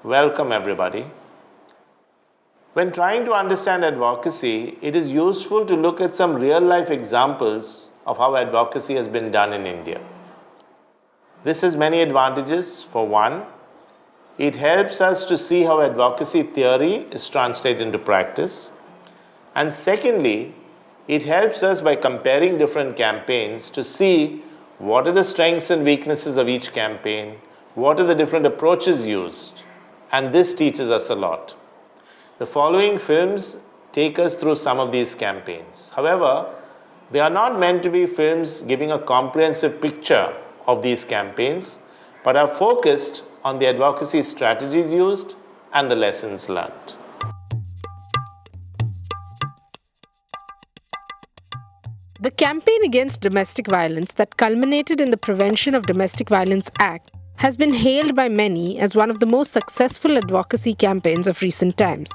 Welcome everybody. When trying to understand advocacy, it is useful to look at some real-life examples of how advocacy has been done in India. This has many advantages. For one, it helps us to see how advocacy theory is translated into practice. And secondly, it helps us by comparing different campaigns to see what are the strengths and weaknesses of each campaign, what are the different approaches used, and this teaches us a lot. The following films take us through some of these campaigns. However, they are not meant to be films giving a comprehensive picture of these campaigns, but are focused on the advocacy strategies used and the lessons learned. The campaign against domestic violence that culminated in the Prevention of Domestic Violence Act has been hailed by many as one of the most successful advocacy campaigns of recent times.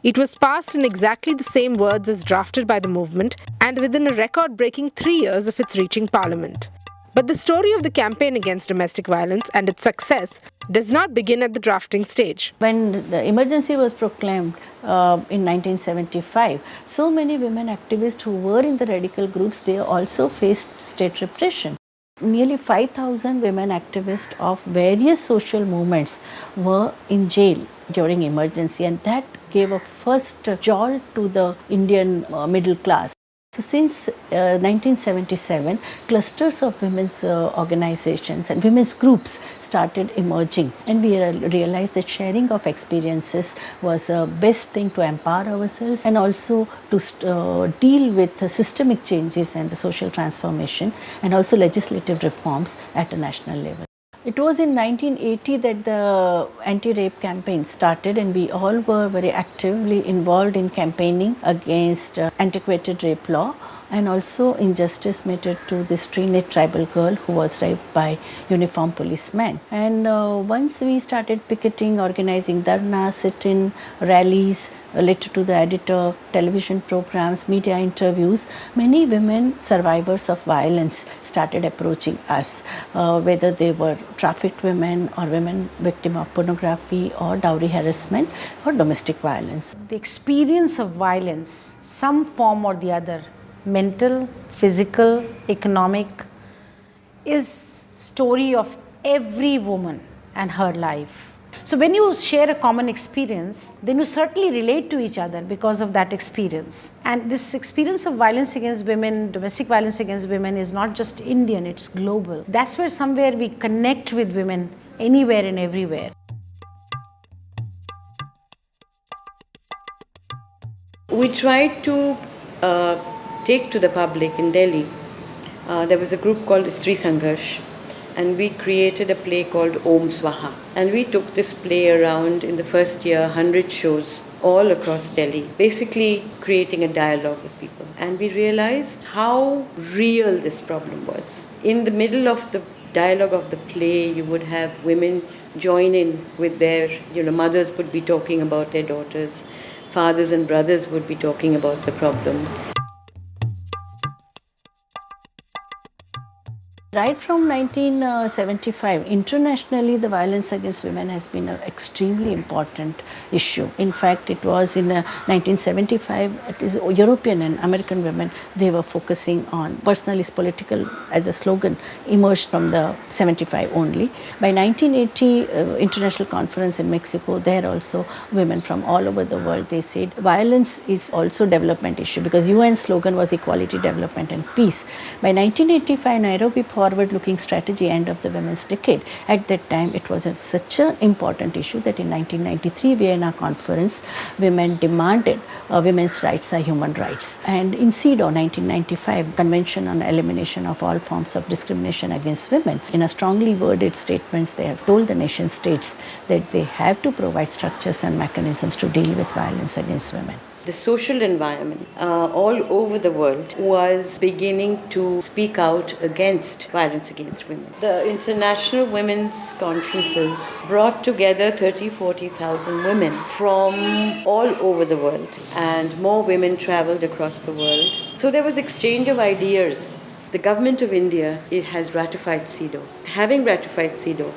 It was passed in exactly the same words as drafted by the movement and within a record-breaking 3 years of its reaching Parliament. But the story of the campaign against domestic violence and its success does not begin at the drafting stage. When the emergency was proclaimed in 1975, so many women activists who were in the radical groups, they also faced state repression. Nearly 5,000 women activists of various social movements were in jail during emergency, and that gave a first jolt to the Indian middle class. So since 1977, clusters of women's organizations and women's groups started emerging, and we realized that sharing of experiences was the best thing to empower ourselves and also to deal with the systemic changes and the social transformation and also legislative reforms at a national level. It was in 1980 that the anti-rape campaign started, and we all were very actively involved in campaigning against antiquated rape law and also injustice meted to this teenage tribal girl who was raped by uniformed policemen. And once we started picketing, organizing dharna, sit-in, rallies, letter to the editor, television programs, media interviews, many women survivors of violence started approaching us, whether they were trafficked women or women victim of pornography or dowry harassment or domestic violence. The experience of violence, some form or the other, mental, physical, economic, is story of every woman and her life. So when you share a common experience, then you certainly relate to each other because of that experience. And this experience of violence against women, domestic violence against women, is not just Indian, it's global. That's where somewhere we connect with women anywhere and everywhere. We tried to take to the public in Delhi. There was a group called Stri Sangharsh, and we created a play called Om Swaha. And we took this play around in the first year, 100 shows all across Delhi, basically creating a dialogue with people. And we realized how real this problem was. In the middle of the dialogue of the play, you would have women join in with their, mothers would be talking about their daughters, fathers and brothers would be talking about the problem. Right from 1975, internationally, the violence against women has been an extremely important issue. In fact, it was in 1975, it is European and American women, they were focusing on personal is political as a slogan, emerged from the 75 only. By 1980, International Conference in Mexico, there also women from all over the world, they said violence is also development issue because UN slogan was equality, development and peace. By 1985, Nairobi forward-looking strategy, end of the women's decade. At that time, it was such an important issue that in 1993 Vienna conference, women demanded women's rights are human rights. And in CEDAW 1995, Convention on Elimination of All Forms of Discrimination Against Women, in a strongly worded statements, they have told the nation states that they have to provide structures and mechanisms to deal with violence against women. The social environment all over the world was beginning to speak out against violence against women. The international women's conferences brought together 30,000-40,000 women from all over the world, and more women traveled across the world. So there was exchange of ideas. The government of India has ratified CEDAW. Having ratified CEDAW,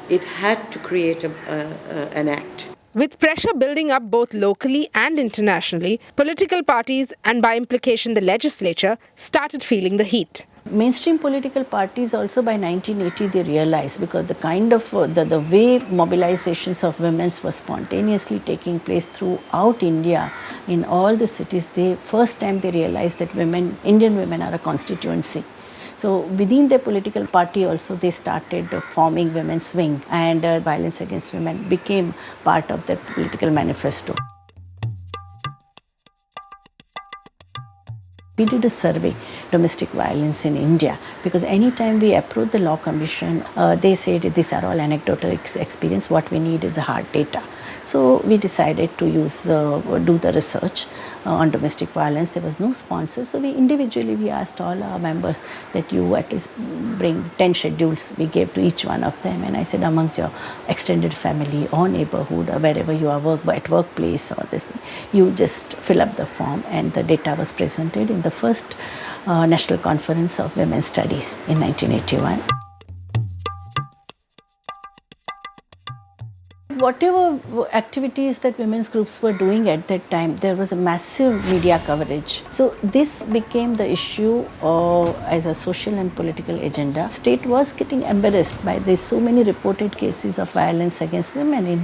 it had to create an act. With pressure building up both locally and internationally, political parties and by implication the legislature started feeling the heat. Mainstream political parties also by 1980 they realized, because the kind of the way mobilizations of women were spontaneously taking place throughout India in all the cities, first time they realized that Indian women are a constituency. So within the political party also they started forming women's wing, and violence against women became part of their political manifesto. We did a survey, domestic violence in India, because anytime we approach the Law Commission, they said these are all anecdotal experience, what we need is the hard data. So we decided to do the research on domestic violence. There was no sponsor, so we asked all our members that you at least bring 10 schedules. We gave to each one of them, and I said amongst your extended family or neighborhood or wherever you are at workplace or this, you just fill up the form, and the data was presented in the first National Conference of Women's Studies in 1981. Whatever activities that women's groups were doing at that time, there was a massive media coverage. So this became the issue as a social and political agenda. State was getting embarrassed by this, so many reported cases of violence against women.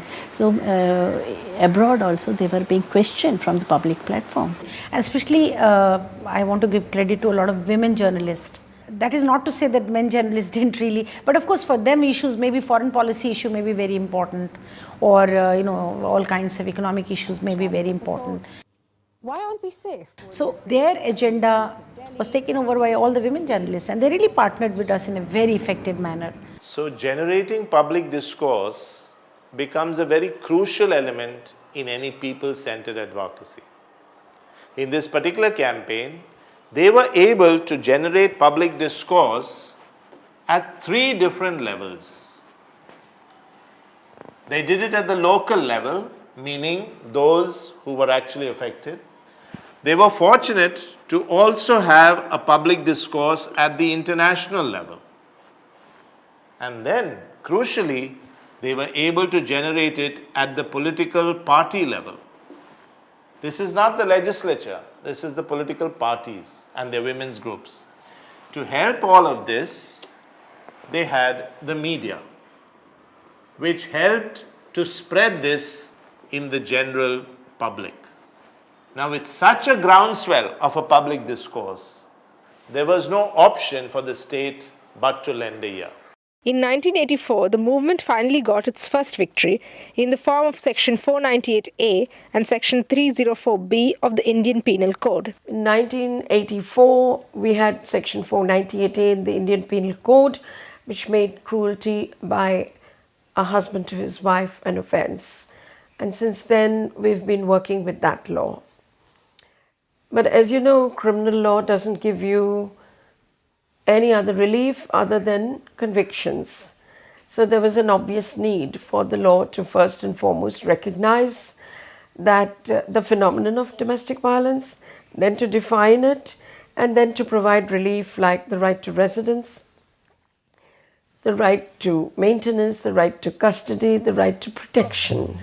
Abroad also they were being questioned from the public platform. And especially, I want to give credit to a lot of women journalists. That is not to say that men journalists didn't really, but of course for them issues, maybe foreign policy issue may be very important, or all kinds of economic issues may be very important. Why aren't we safe? So their agenda was taken over by all the women journalists, and they really partnered with us in a very effective manner. So generating public discourse becomes a very crucial element in any people-centered advocacy. In this particular campaign, they were able to generate public discourse at 3 different levels. They did it at the local level, meaning those who were actually affected. They were fortunate to also have a public discourse at the international level. And then, crucially, they were able to generate it at the political party level. This is not the legislature, this is the political parties and their women's groups. To help all of this, they had the media, which helped to spread this in the general public. Now, with such a groundswell of a public discourse, there was no option for the state but to lend a ear. In 1984, the movement finally got its first victory in the form of Section 498A and Section 304B of the Indian Penal Code. In 1984, we had Section 498A in the Indian Penal Code, which made cruelty by a husband to his wife an offense. And since then, we've been working with that law. But as you know, criminal law doesn't give you any other relief other than convictions. So there was an obvious need for the law to first and foremost recognize that the phenomenon of domestic violence, then to define it, and then to provide relief like the right to residence, the right to maintenance, the right to custody, the right to protection.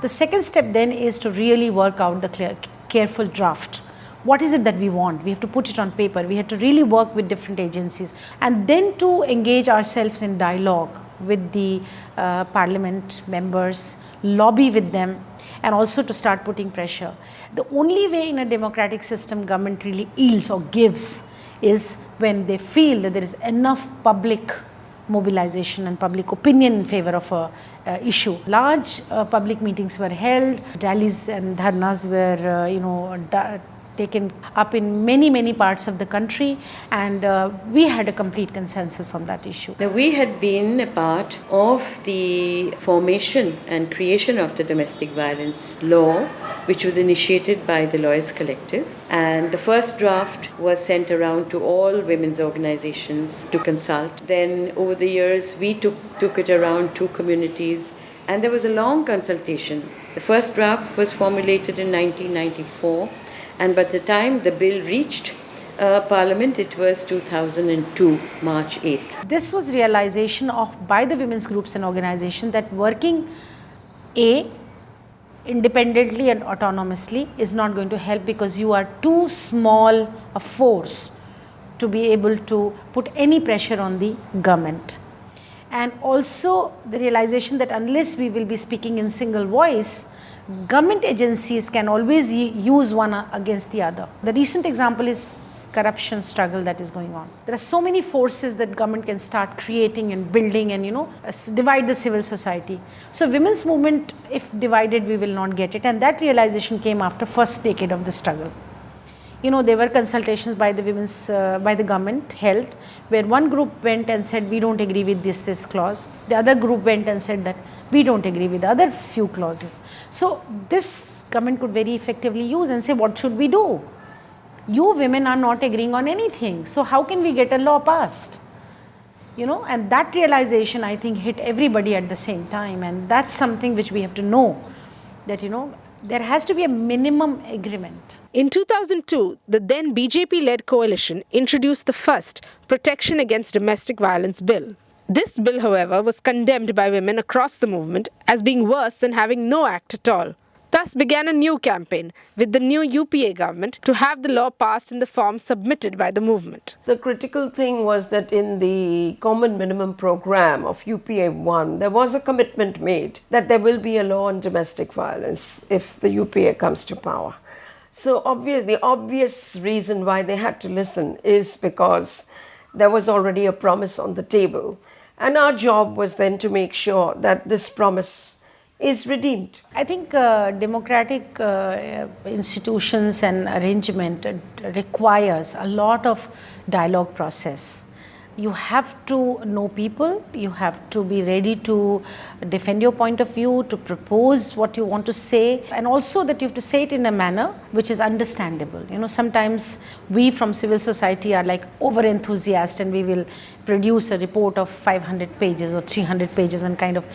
The second step then is to really work out the careful draft. What is it that we want? We have to put it on paper. We have to really work with different agencies, and then to engage ourselves in dialogue with the parliament members, lobby with them, and also to start putting pressure. The only way in a democratic system government really yields or gives is when they feel that there is enough public mobilization and public opinion in favor of a issue. Large public meetings were held, rallies and dharnas were taken up in many parts of the country, and we had a complete consensus on that issue. Now, we had been a part of the formation and creation of the domestic violence law, which was initiated by the Lawyers Collective, and the first draft was sent around to all women's organizations to consult. Then over the years we took it around to communities, and there was a long consultation. The first draft was formulated in 1994, and by the time the bill reached Parliament, it was 2002, March 8th. This was realization by the women's groups and organizations that working independently and autonomously is not going to help, because you are too small a force to be able to put any pressure on the government. And also the realization that unless we will be speaking in single voice, government agencies can always use one against the other. The recent example is corruption struggle that is going on. There are so many forces that government can start creating and building and divide the civil society. So women's movement, if divided, we will not get it, and that realization came after first decade of the struggle. There were consultations by the government held, where one group went and said, we don't agree with this clause. The other group went and said that we don't agree with the other few clauses. So this government could very effectively use and say, what should we do? You women are not agreeing on anything. So how can we get a law passed? And that realization, I think, hit everybody at the same time. And that's something which we have to know, that, there has to be a minimum agreement. In 2002, the then BJP-led coalition introduced the first Protection Against Domestic Violence Bill. This bill, however, was condemned by women across the movement as being worse than having no act at all. Thus began a new campaign with the new UPA government to have the law passed in the form submitted by the movement. The critical thing was that in the Common Minimum Program of UPA 1, there was a commitment made that there will be a law on domestic violence if the UPA comes to power. So the obvious reason why they had to listen is because there was already a promise on the table. And our job was then to make sure that this promise is redeemed. I think democratic institutions and arrangement requires a lot of dialogue process. You have to know people, you have to be ready to defend your point of view, to propose what you want to say, and also that you have to say it in a manner which is understandable. Sometimes we from civil society are like over enthusiastic, and we will produce a report of 500 pages or 300 pages and kind of,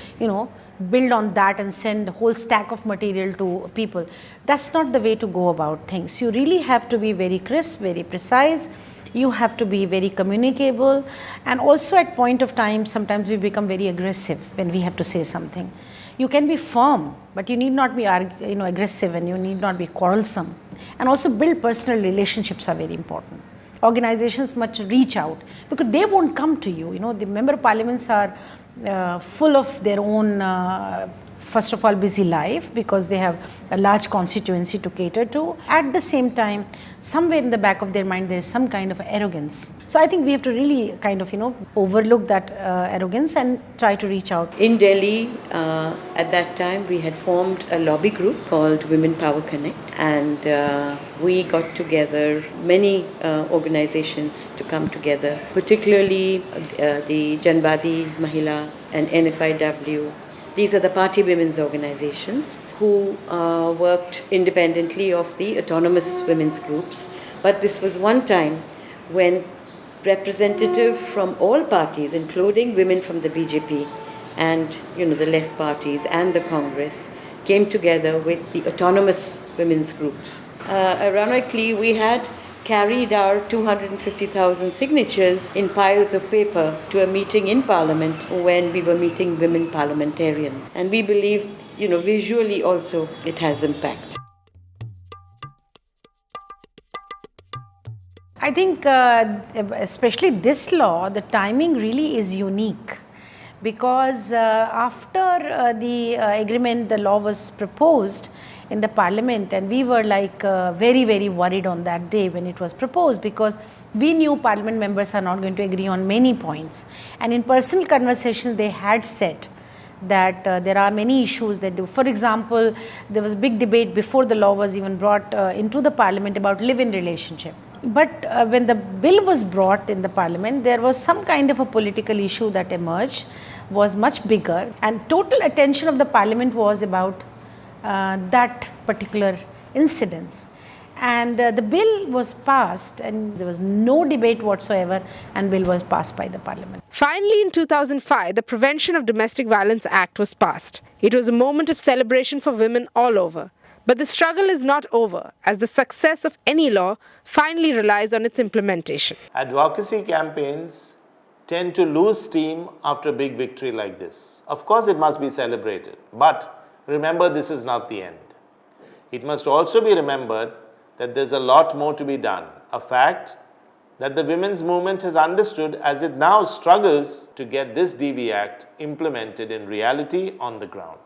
build on that and send a whole stack of material to people. That's not the way to go about things. You really have to be very crisp, very precise. You have to be very communicable, and also at point of time, sometimes we become very aggressive when we have to say something. You can be firm, but you need not be aggressive, and you need not be quarrelsome. And also build personal relationships are very important. Organizations must reach out, because they won't come to you. The member parliaments are full of their own, first of all, busy life, because they have a large constituency to cater to. At the same time, somewhere in the back of their mind, there is some kind of arrogance. So I think we have to really kind of, overlook that arrogance and try to reach out. In Delhi, at that time, we had formed a lobby group called Women Power Connect, and we got together many organizations to come together, particularly the Janbadi Mahila and NFIW. These are the party women's organizations who worked independently of the autonomous women's groups. But this was one time when representatives from all parties, including women from the BJP and the left parties and the Congress, came together with the autonomous women's groups. Ironically, we had carried our 250,000 signatures in piles of paper to a meeting in Parliament when we were meeting women parliamentarians. And we believe, visually also it has impact. I think especially this law, the timing really is unique, because after the agreement, the law was proposed in the parliament, and we were like very, very worried on that day when it was proposed, because we knew parliament members are not going to agree on many points. And in personal conversations, they had said that there are many issues that do. For example, there was a big debate before the law was even brought into the parliament about live-in relationship. But when the bill was brought in the parliament, there was some kind of a political issue that emerged, was much bigger, and total attention of the parliament was about that particular incidence. And the bill was passed, and there was no debate whatsoever, and bill was passed by the parliament. Finally, in 2005, the Prevention of Domestic Violence Act was passed. It was a moment of celebration for women all over. But the struggle is not over, as the success of any law finally relies on its implementation. Advocacy campaigns tend to lose steam after a big victory like this. Of course, it must be celebrated, but remember, this is not the end. It must also be remembered that there's a lot more to be done, a fact that the women's movement has understood as it now struggles to get this DV Act implemented in reality on the ground.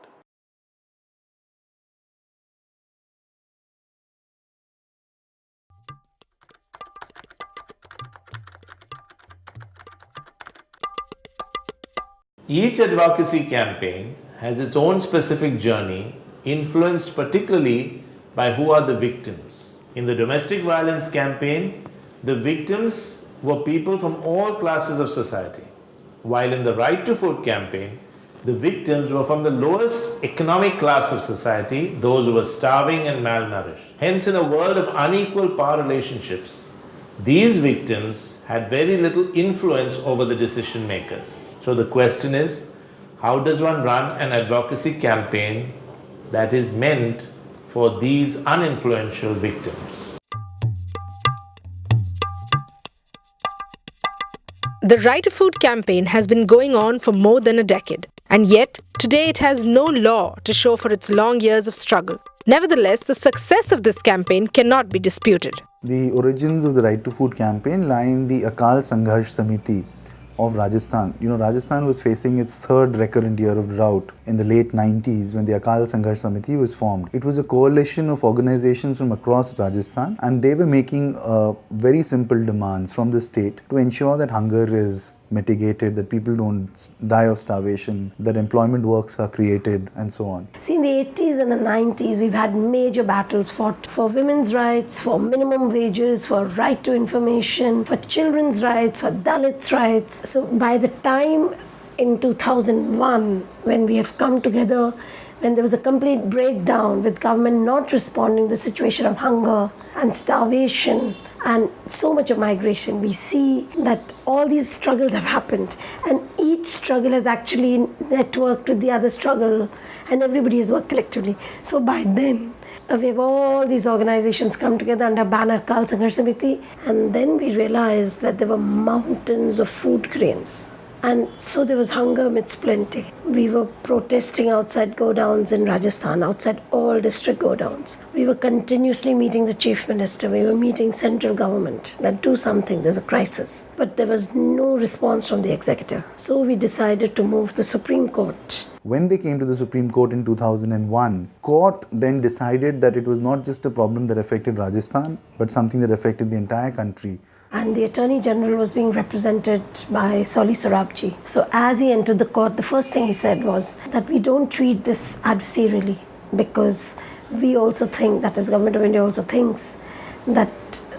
Each advocacy campaign has its own specific journey, influenced particularly by who are the victims. In the domestic violence campaign, the victims were people from all classes of society, while in the Right to Food campaign, the victims were from the lowest economic class of society, those who were starving and malnourished. Hence, in a world of unequal power relationships, these victims had very little influence over the decision makers. So the question is, how does one run an advocacy campaign that is meant for these uninfluential victims? The Right to Food campaign has been going on for more than a decade, and yet today it has no law to show for its long years of struggle. Nevertheless, the success of this campaign cannot be disputed. The origins of the Right to Food campaign lie in the Akal Sangharsh Samiti of Rajasthan. Rajasthan was facing its third recurrent year of drought in the late 90s when the Akal Sangharsh Samiti was formed. It was a coalition of organizations from across Rajasthan, and they were making very simple demands from the state to ensure that hunger is mitigated, that people don't die of starvation, that employment works are created, and so on. See, in the 80s and the 90s, we've had major battles fought for women's rights, for minimum wages, for right to information, for children's rights, for Dalits' rights. So by the time in 2001, when we have come together, when there was a complete breakdown with government not responding to the situation of hunger and starvation and so much of migration, we see that all these struggles have happened, and each struggle has actually networked with the other struggle, and everybody has worked collectively. So by then, we have all these organizations come together under banner Akal Sangharsh Samiti, and then we realized that there were mountains of food grains. And so there was hunger amidst plenty. We were protesting outside godowns in Rajasthan, outside all district godowns. We were continuously meeting the chief minister. We were meeting central government that do something, there's a crisis. But there was no response from the executive. So we decided to move the Supreme Court. When they came to the Supreme Court in 2001, court then decided that it was not just a problem that affected Rajasthan, but something that affected the entire country. And the Attorney General was being represented by Soli Sorabji. So as he entered the court, the first thing he said was that we don't treat this adversarially, because we also think, that is, Government of India also thinks, that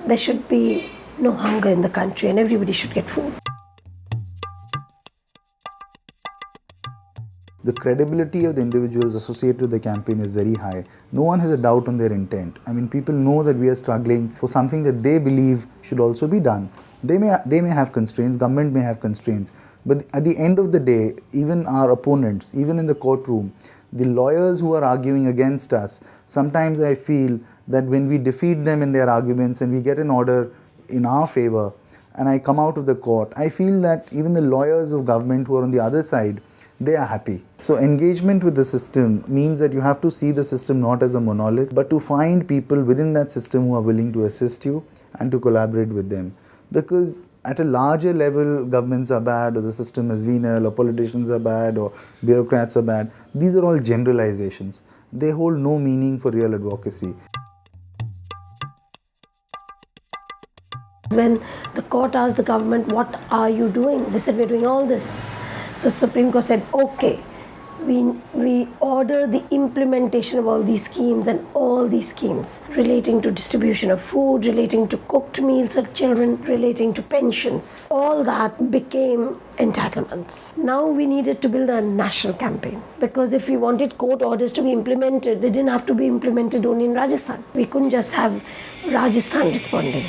there should be no hunger in the country and everybody should get food. The credibility of the individuals associated with the campaign is very high. No one has a doubt on their intent. I mean, people know that we are struggling for something that they believe should also be done. They may have constraints, government may have constraints, but at the end of the day, even our opponents, even in the courtroom, the lawyers who are arguing against us, sometimes I feel that when we defeat them in their arguments and we get an order in our favor, and I come out of the court, I feel that even the lawyers of government who are on the other side, they are happy. So engagement with the system means that you have to see the system not as a monolith, but to find people within that system who are willing to assist you and to collaborate with them. Because at a larger level, governments are bad, or the system is venal, or politicians are bad, or bureaucrats are bad. These are all generalizations. They hold no meaning for real advocacy. When the court asked the government, what are you doing? They said, we're doing all this. So Supreme Court said, okay, we order the implementation of all these schemes, and all these schemes relating to distribution of food, relating to cooked meals of children, relating to pensions, all that became entitlements. Now we needed to build a national campaign, because if we wanted court orders to be implemented, they didn't have to be implemented only in Rajasthan. We couldn't just have Rajasthan responding.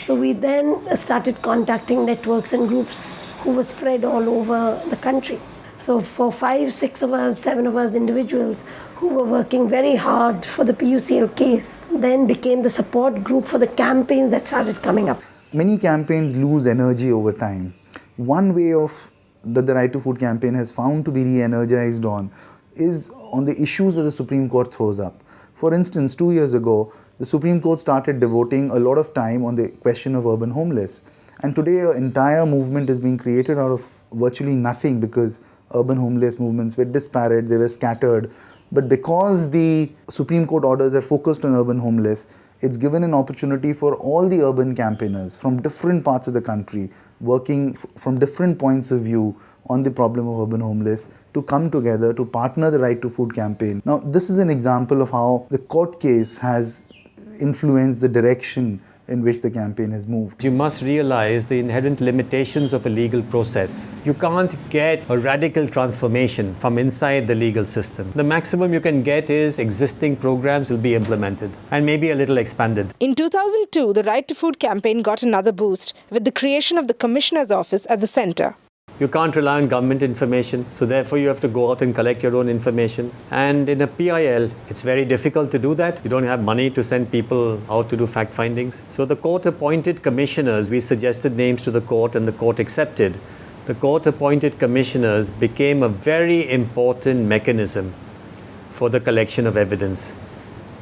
So we then started contacting networks and groups who were spread all over the country. So for 5, 6 of us, 7 of us individuals who were working very hard for the PUCL case, then became the support group for the campaigns that started coming up. Many campaigns lose energy over time. One way of that the Right to Food campaign has found to be re-energized on is on the issues that the Supreme Court throws up. For instance, 2 years ago, the Supreme Court started devoting a lot of time on the question of urban homeless. And today an entire movement is being created out of virtually nothing because urban homeless movements were disparate, they were scattered. But because the Supreme Court orders have focused on urban homeless, it's given an opportunity for all the urban campaigners from different parts of the country, working from different points of view on the problem of urban homeless, to come together to partner the Right to Food campaign. Now, this is an example of how the court case has influenced the direction in which the campaign has moved. You must realize the inherent limitations of a legal process. You can't get a radical transformation from inside the legal system. The maximum you can get is existing programs will be implemented and maybe a little expanded. In 2002, the Right to Food campaign got another boost with the creation of the Commissioner's Office at the centre. You can't rely on government information, so therefore you have to go out and collect your own information. And in a PIL, it's very difficult to do that. You don't have money to send people out to do fact findings. So the court appointed commissioners. We suggested names to the court and the court accepted. The court appointed commissioners became a very important mechanism for the collection of evidence.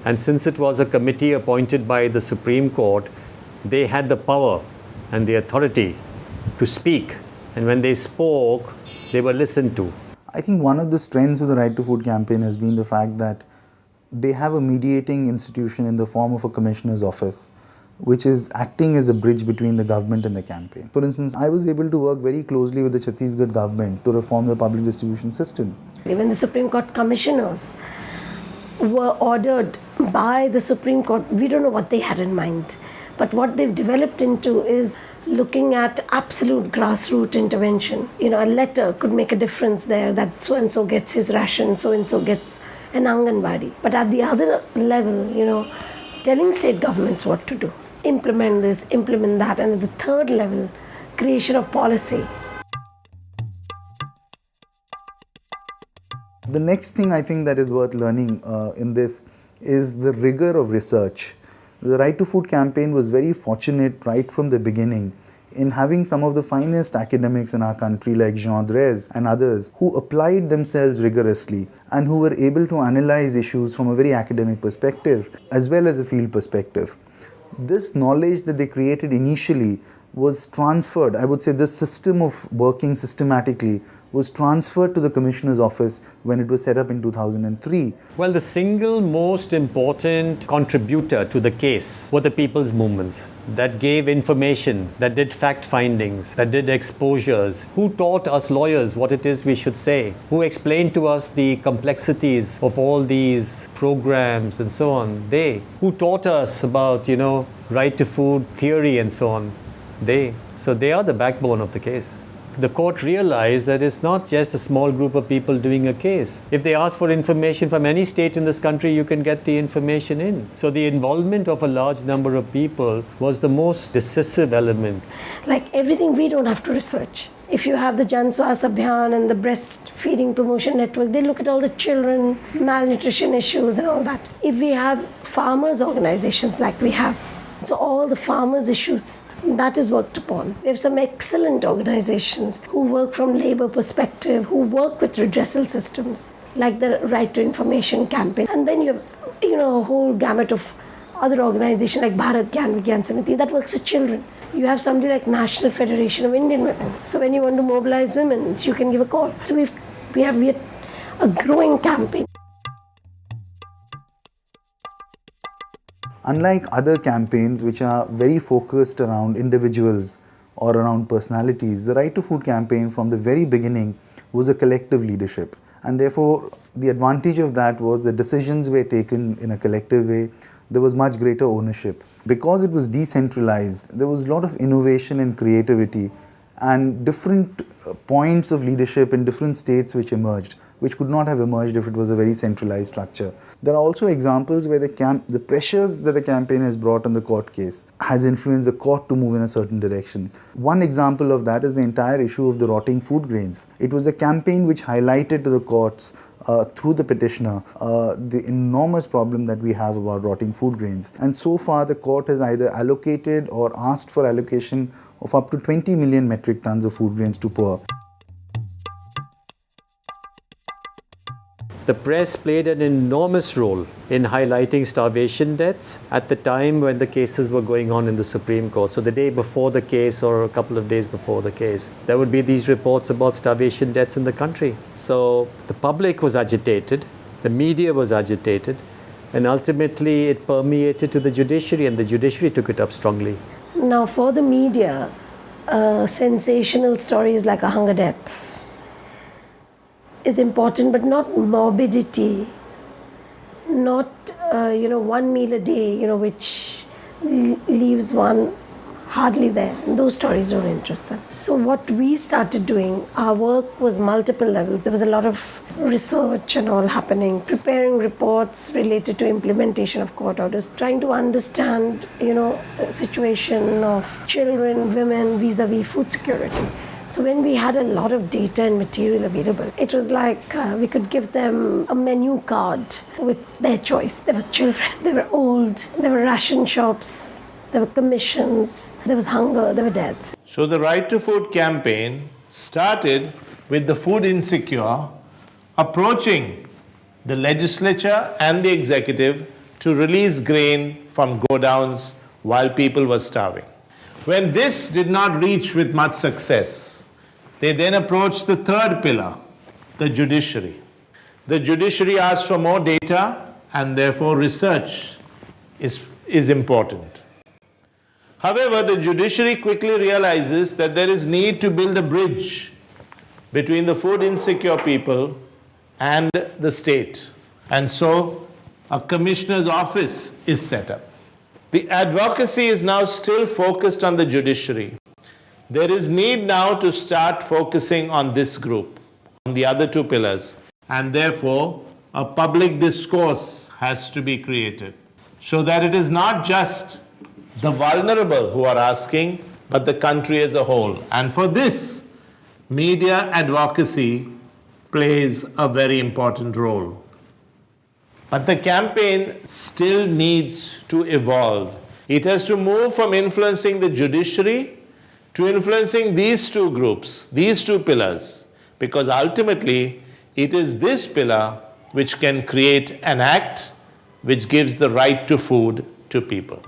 And since it was a committee appointed by the Supreme Court, they had the power and the authority to speak. And when they spoke, they were listened to. I think one of the strengths of the Right to Food campaign has been the fact that they have a mediating institution in the form of a commissioner's office, which is acting as a bridge between the government and the campaign. For instance, I was able to work very closely with the Chhattisgarh government to reform the public distribution system. Even the Supreme Court commissioners were ordered by the Supreme Court, we don't know what they had in mind, but what they've developed into is looking at absolute grassroots intervention. You know, a letter could make a difference there that so-and-so gets his ration, so-and-so gets an Anganwadi. But at the other level, you know, telling state governments what to do. Implement this, implement that. And at the third level, creation of policy. The next thing I think that is worth learning in this is the rigor of research. The Right to Food campaign was very fortunate right from the beginning in having some of the finest academics in our country like Jean Drèze and others who applied themselves rigorously and who were able to analyze issues from a very academic perspective as well as a field perspective. This knowledge that they created initially was transferred. I would say this system of working systematically was transferred to the Commissioner's Office when it was set up in 2003. Well, the single most important contributor to the case were the people's movements that gave information, that did fact findings, that did exposures, who taught us lawyers what it is we should say, who explained to us the complexities of all these programs and so on. They, who taught us about, you know, right to food theory and so on. So they are the backbone of the case. The court realized that it's not just a small group of people doing a case. If they ask for information from any state in this country, you can get the information in. So the involvement of a large number of people was the most decisive element. Like everything, we don't have to research. If you have the Jan Swasthya Abhiyan and the breastfeeding promotion network, they look at all the children, malnutrition issues and all that. If we have farmers' organizations like we have, so all the farmers' issues, that is worked upon. We have some excellent organizations who work from labor perspective, who work with redressal systems, like the Right to Information campaign. And then you have, a whole gamut of other organizations like Bharat Gyan Vigyan Samiti that works with children. You have somebody like National Federation of Indian Women. So when you want to mobilize women, you can give a call. So we have a growing campaign. Unlike other campaigns which are very focused around individuals or around personalities, the Right to Food campaign from the very beginning was a collective leadership. And therefore, the advantage of that was the decisions were taken in a collective way. There was much greater ownership. Because it was decentralized, there was a lot of innovation and creativity and different points of leadership in different states which emerged. which could not have emerged if it was a very centralized structure. There are also examples where the pressures that the campaign has brought on the court case has influenced the court to move in a certain direction. One example of that is the entire issue of the rotting food grains. It was a campaign which highlighted to the courts through the petitioner the enormous problem that we have about rotting food grains. And so far the court has either allocated or asked for allocation of up to 20 million metric tons of food grains to poor. The press played an enormous role in highlighting starvation deaths at the time when the cases were going on in the Supreme Court. So the day before the case or a couple of days before the case, there would be these reports about starvation deaths in the country. So the public was agitated, the media was agitated, and ultimately it permeated to the judiciary, and the judiciary took it up strongly. Now, for the media, sensational stories like a hunger death is important, but not morbidity, not one meal a day, which leaves one hardly there. Those stories don't interest them. So what we started doing, our work was multiple levels. There was a lot of research and all happening, preparing reports related to implementation of court orders, trying to understand, a situation of children, women vis-a-vis food security. So when we had a lot of data and material available, it was like we could give them a menu card with their choice. There were children, they were old, there were ration shops, there were commissions, there was hunger, there were deaths. So the Right to Food campaign started with the food insecure approaching the legislature and the executive to release grain from godowns while people were starving. When this did not reach with much success, they then approached the third pillar, the judiciary. The judiciary asked for more data, and therefore research is important. However, the judiciary quickly realizes that there is need to build a bridge between the food insecure people and the state. And so a commissioner's office is set up. The advocacy is now still focused on the judiciary. There is need now to start focusing on this group, on the other two pillars, and therefore a public discourse has to be created so that it is not just the vulnerable who are asking, but the country as a whole. And for this, media advocacy plays a very important role. But the campaign still needs to evolve. It has to move from influencing the judiciary to influencing these two groups, these two pillars, because ultimately it is this pillar which can create an act which gives the right to food to people.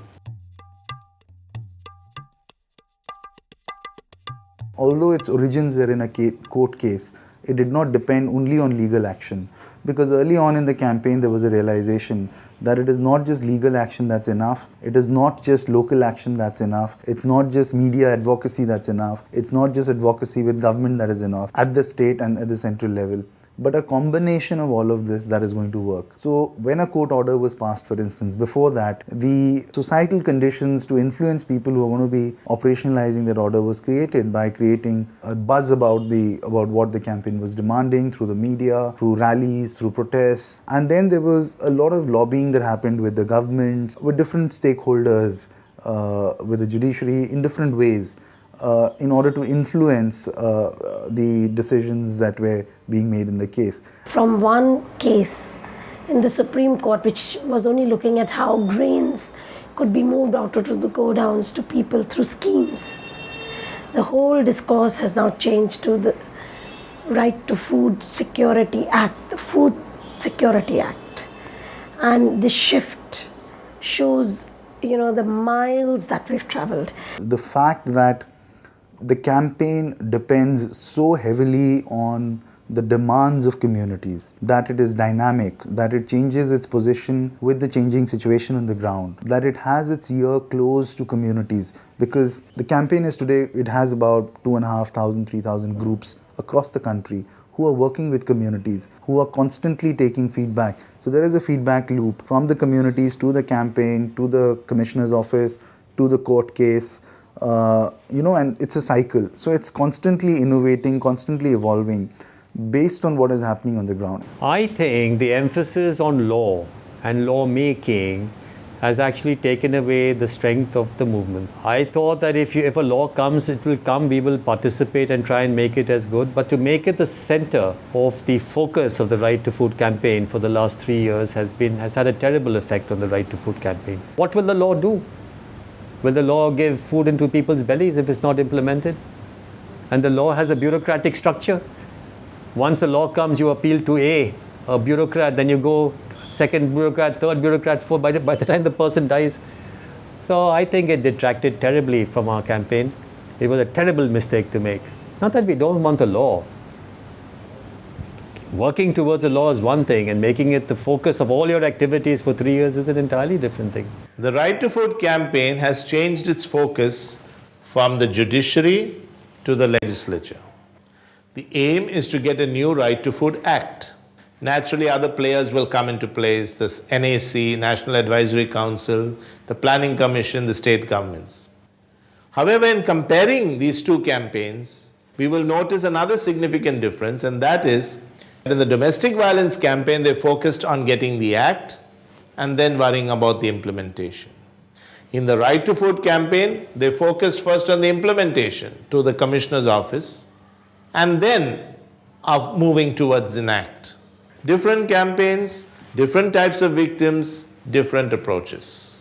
Although its origins were in a court case, it did not depend only on legal action, because early on in the campaign there was a realization that it is not just legal action that's enough, it is not just local action that's enough, it's not just media advocacy that's enough, it's not just advocacy with government that is enough at the state and at the central level, but a combination of all of this that is going to work. So when a court order was passed, for instance, before that, the societal conditions to influence people who are going to be operationalizing that order was created by creating a buzz about what the campaign was demanding through the media, through rallies, through protests. And then there was a lot of lobbying that happened with the government, with different stakeholders, with the judiciary in different ways, in order to influence the decisions that were being made in the case. From one case in the Supreme Court, which was only looking at how grains could be moved out of the godowns to people through schemes, the whole discourse has now changed to the Right to Food Security Act, the Food Security Act. And this shift shows, the miles that we've traveled. The fact that the campaign depends so heavily on the demands of communities, that it is dynamic, that it changes its position with the changing situation on the ground, that it has its ear close to communities, because the campaign is today, it has about 2,500, 3,000 groups across the country who are working with communities, who are constantly taking feedback. So there is a feedback loop from the communities to the campaign, to the commissioner's office, to the court case, and it's a cycle. So it's constantly innovating, constantly evolving. based on what is happening on the ground? I think the emphasis on law and lawmaking has actually taken away the strength of the movement. I thought that if a law comes, it will come, we will participate and try and make it as good. But to make it the center of the focus of the Right to Food campaign for the last 3 years has had a terrible effect on the Right to Food campaign. What will the law do? Will the law give food into people's bellies if it's not implemented? And the law has a bureaucratic structure. Once the law comes, you appeal to a bureaucrat, then you go second bureaucrat, third bureaucrat, fourth, by the time the person dies. So I think it detracted terribly from our campaign. It was a terrible mistake to make. Not that we don't want a law. Working towards a law is one thing, and making it the focus of all your activities for 3 years is an entirely different thing. The Right to Food campaign has changed its focus from the judiciary to the legislature. The aim is to get a new Right to Food Act. Naturally, other players will come into place, the NAC, National Advisory Council, the Planning Commission, the state governments. However, in comparing these two campaigns, we will notice another significant difference, and that is, in the domestic violence campaign, they focused on getting the act and then worrying about the implementation. In the Right to Food campaign, they focused first on the implementation to the Commissioner's office and then of moving towards an act. Different campaigns, different types of victims, different approaches.